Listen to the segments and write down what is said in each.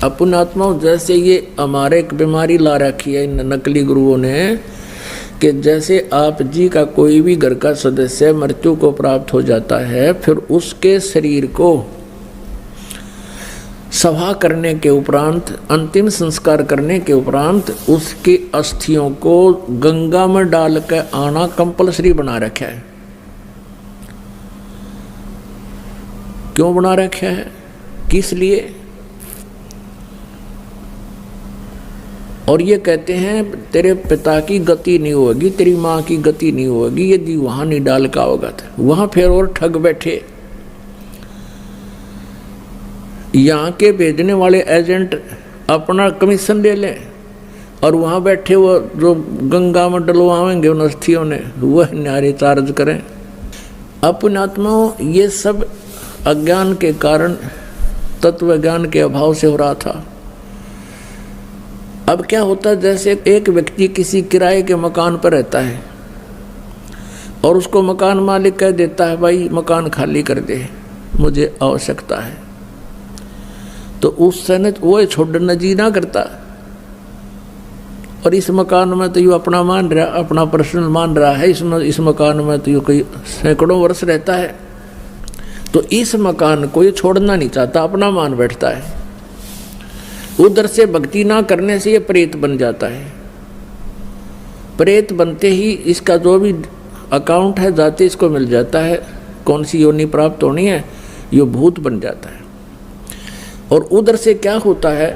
अपन आत्माओं जैसे ये हमारे एक बीमारी ला रखी है इन नकली गुरुओं ने कि जैसे आप जी का कोई भी घर का सदस्य मृत्यु को प्राप्त हो जाता है, फिर उसके शरीर को सभा करने के उपरांत, अंतिम संस्कार करने के उपरांत उसकी अस्थियों को गंगा में डाल कर आना कंपलसरी बना रखा है। क्यों बना रखा है, किस लिए? और ये कहते हैं तेरे पिता की गति नहीं होगी, तेरी माँ की गति नहीं होगी यदि वहां नहीं डाल का होगा तो। वहां फिर और ठग बैठे, यहाँ के भेजने वाले एजेंट अपना कमीशन ले लें और वहाँ बैठे वो जो गंगा में डलवाएंगे उन अस्थियों ने वह न्यारे चार्ज करें। अपने आत्माओं ये सब अज्ञान के कारण, तत्व ज्ञान के अभाव से हो रहा था। अब क्या होता है, जैसे एक व्यक्ति किसी किराए के मकान पर रहता है और उसको मकान मालिक कह देता है भाई मकान खाली कर दे, मुझे आवश्यकता है, तो उस समय वो छोड़ना जी ना करता। और इस मकान में तो यू अपना मान रहा, अपना पर्सनल मान रहा है, इसमें इस मकान में तो यू कोई सैकड़ों वर्ष रहता है, तो इस मकान को ये छोड़ना नहीं चाहता, अपना मान बैठता है। उधर से भक्ति ना करने से ये प्रेत बन जाता है। प्रेत बनते ही इसका जो भी अकाउंट है जाते इसको मिल जाता है, कौन सी योनि प्राप्त होनी है, ये भूत बन जाता है। और उधर से क्या होता है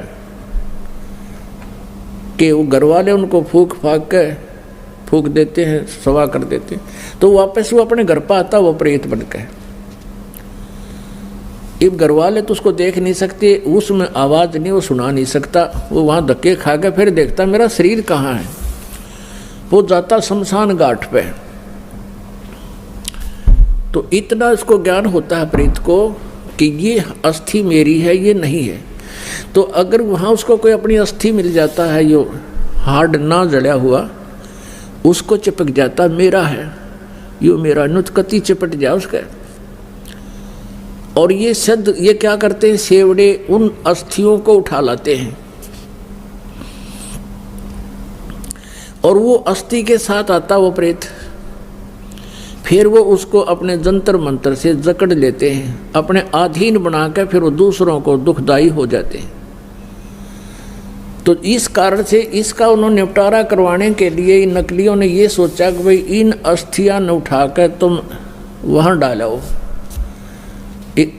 कि वो घर वाले उनको फूक देते हैं, सवा कर देते हैं, तो वापस वो अपने घर पर आता, वो प्रेत बन के। अब घर वाले तो उसको देख नहीं सकते, उसमें आवाज़ नहीं, वो सुना नहीं सकता, वो वहाँ धक्के खा के फिर देखता मेरा शरीर कहाँ है। वो जाता शमशान घाट पे। तो इतना इसको ज्ञान होता है प्रेत को कि ये अस्थि मेरी है, ये नहीं है। तो अगर वहाँ उसको कोई अपनी अस्थि मिल जाता है, यो हार्ड ना जड़ा हुआ, उसको चिपक जाता मेरा है, यो मेरा, नुतकती चिपट जाए उसका। और ये सिद्ध ये क्या करते हैं, सेवड़े उन अस्थियों को उठा लाते हैं और वो अस्थि के साथ आता वो प्रेत, फिर वो उसको अपने जंतर मंत्र से जकड़ लेते हैं, अपने अधीन बनाकर फिर वो दूसरों को दुखदाई हो जाते हैं। तो इस कारण से इसका उन्होंने निपटारा करवाने के लिए इन नकलियों ने ये सोचा कि भाई इन अस्थियां न उठाकर तुम वहाँ डालो,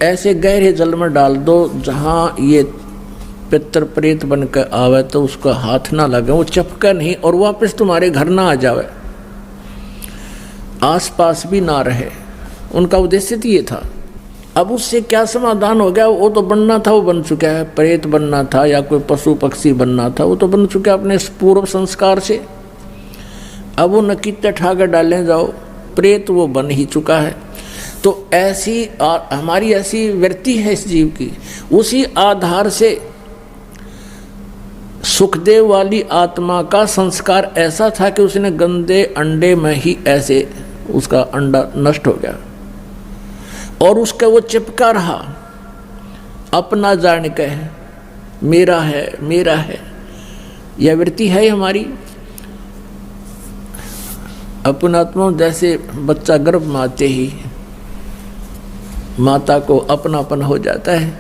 ऐसे गहरे जल में डाल दो जहाँ ये पितर प्रेत बनकर आवे तो उसका हाथ ना लगे, वो चपका नहीं और वापस तुम्हारे घर ना आ जावे, आसपास भी ना रहे। उनका उद्देश्य तो ये था। अब उससे क्या समाधान हो गया, वो तो बनना था वो बन चुका है, प्रेत बनना था या कोई पशु पक्षी बनना था वो तो बन चुका है अपने पूर्व संस्कार से। अब वो नकीते ठाकर डालें जाओ, प्रेत वो बन ही चुका है। तो ऐसी हमारी ऐसी वृत्ति है इस जीव की। उसी आधार से सुखदेव वाली आत्मा का संस्कार ऐसा था कि उसने गंदे अंडे में ही ऐसे उसका अंडा नष्ट हो गया और उसका वो चिपका रहा, अपना जान के मेरा है मेरा है। यह वृत्ति है हमारी। अपन आत्मा जैसे बच्चा गर्भ में आते ही माता को अपनापन हो जाता है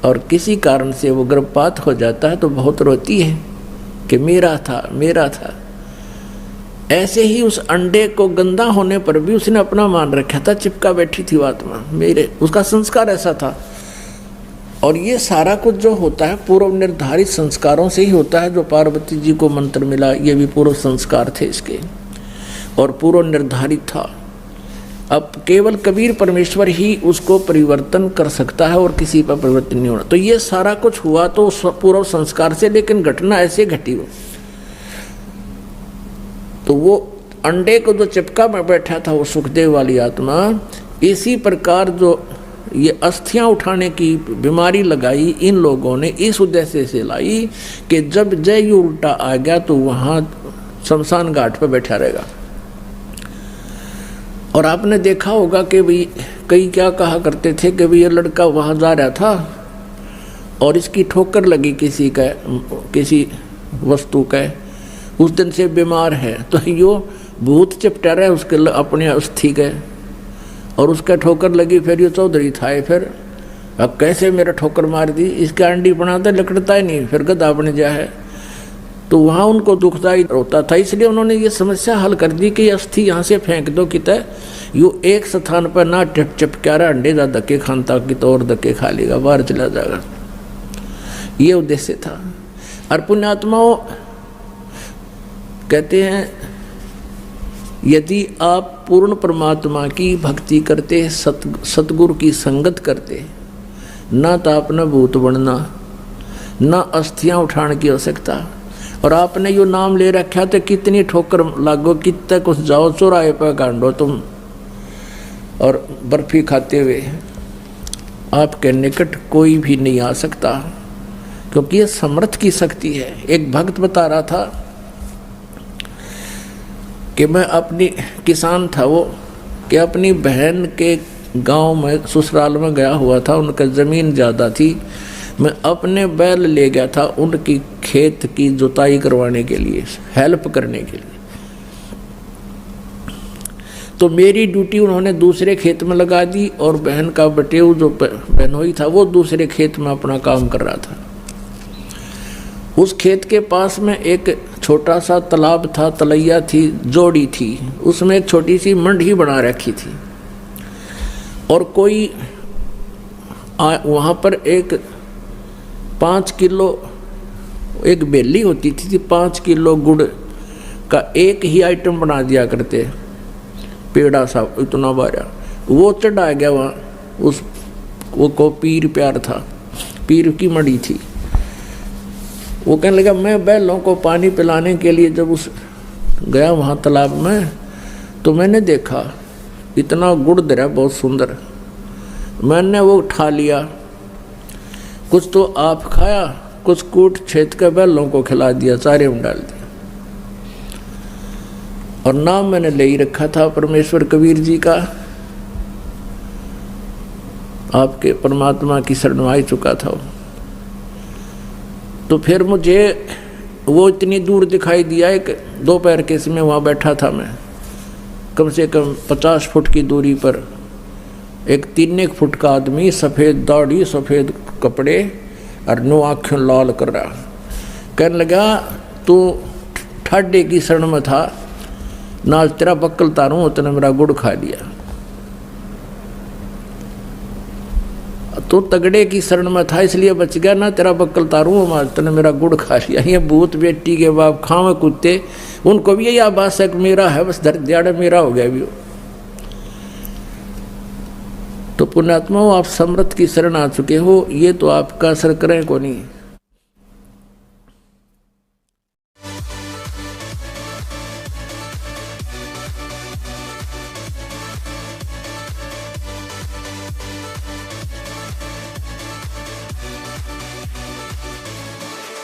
और किसी कारण से वो गर्भपात हो जाता है तो बहुत रोती है कि मेरा था मेरा था। ऐसे ही उस अंडे को गंदा होने पर भी उसने अपना मान रखा था, चिपका बैठी थी आत्मा मेरे, उसका संस्कार ऐसा था। और ये सारा कुछ जो होता है पूर्व निर्धारित संस्कारों से ही होता है। जो पार्वती जी को मंत्र मिला ये भी पूर्व संस्कार थे इसके और पूर्व निर्धारित था। अब केवल कबीर परमेश्वर ही उसको परिवर्तन कर सकता है और किसी पर परिवर्तन नहीं होना। तो ये सारा कुछ हुआ तो पूर्व संस्कार से, लेकिन घटना ऐसे घटी हो। तो वो अंडे को जो चिपका में बैठा था वो सुखदेव वाली आत्मा, इसी प्रकार जो ये अस्थियां उठाने की बीमारी लगाई इन लोगों ने इस उद्देश्य से लाई कि जब जय यू उल्टा आ गया तो वहाँ शमशान घाट पर बैठा रहेगा। और आपने देखा होगा कि भाई कई क्या कहा करते थे कि भाई ये लड़का वहाँ जा रहा था और इसकी ठोकर लगी किसी वस्तु का, उस दिन से बीमार है, तो यो भूत चिपटा रहा है उसके अपने अस्थि के, और उसका ठोकर लगी, फिर ये चौधरी था, फिर अब कैसे मेरा ठोकर मार दी, इसका अंडी बनाता लकड़ता ही नहीं, फिर गदा बन जा है। तो वहाँ उनको दुखदाई होता था, इसलिए उन्होंने ये समस्या हल कर दी कि अस्थि यहाँ से फेंक दो, कितना यू एक स्थान पर ना चिपका रहा, अंडे जा धक्के खानता कि तो और धक्के खा लेगा, बाहर चला जाएगा। ये उद्देश्य था। और पुण्यात्माओं कहते हैं यदि आप पूर्ण परमात्मा की भक्ति करते, सतगुरु की संगत करते, ना तो आपने भूत बनना, ना अस्थियां उठाने की आवश्यकता, और आपने यो नाम ले रखा तो कितनी ठोकर लागो, कितने कुछ जाओ चौराहे पर कांडो तुम, और बर्फी खाते हुए आपके निकट कोई भी नहीं आ सकता, क्योंकि ये समर्थ की शक्ति है। एक भक्त बता रहा था कि मैं अपनी किसान था वो, कि अपनी बहन के गांव में ससुराल में गया हुआ था, उनका ज़मीन ज़्यादा थी, मैं अपने बैल ले गया था उनकी खेत की जुताई करवाने के लिए, हेल्प करने के लिए। तो मेरी ड्यूटी उन्होंने दूसरे खेत में लगा दी, और बहन का बटेऊ जो बहनोई था वो दूसरे खेत में अपना काम कर रहा था। उस खेत के पास में एक छोटा सा तालाब था, तलैया थी, जोड़ी थी, उसमें एक छोटी सी मंडी बना रखी थी, और कोई वहाँ पर एक 5 किलो एक बेली होती थी, 5 किलो गुड़ का एक ही आइटम बना दिया करते, पेड़ा सा इतना बारा, वो चढ़ा गया वहाँ, वो को पीर प्यार था, पीर की मड़ी थी। वो कहने लगा मैं बैलों को पानी पिलाने के लिए जब गया वहाँ तालाब में, तो मैंने देखा इतना गुड़ दरा बहुत सुंदर, मैंने वो उठा लिया, कुछ तो आप खाया, कुछ कूट छेद के बैलों को खिला दिया, चारे में डाल दिया। और नाम मैंने ले ही रखा था परमेश्वर कबीर जी का, आपके परमात्मा की शरण में आ चुका था। तो फिर मुझे वो इतनी दूर दिखाई दिया, एक दोपहर के समय वहाँ बैठा था मैं, कम से कम 50 फुट की दूरी पर एक 3 फुट का आदमी, सफ़ेद दाढ़ी, सफ़ेद कपड़े और 9 आँखें लाल कर रहा, कहने लगा तू ठाडे की शरण में था, ना तेरा बक्कल तारूं, उतने मेरा गुड़ खा लिया। तो तगड़े की शरण में था इसलिए बच गया, ना तेरा बक्कल तारूं, तने मेरा गुड़ खा लिया। ये भूत बेटी के बाप खावे कुत्ते, उनको भी यही आभास है कि मेरा है, बस धर दियाड़ा मेरा हो गया भी। तो पुण्यात्माओं आप समर्थ की शरण आ चुके हो, ये तो आपका असर करें को नहीं।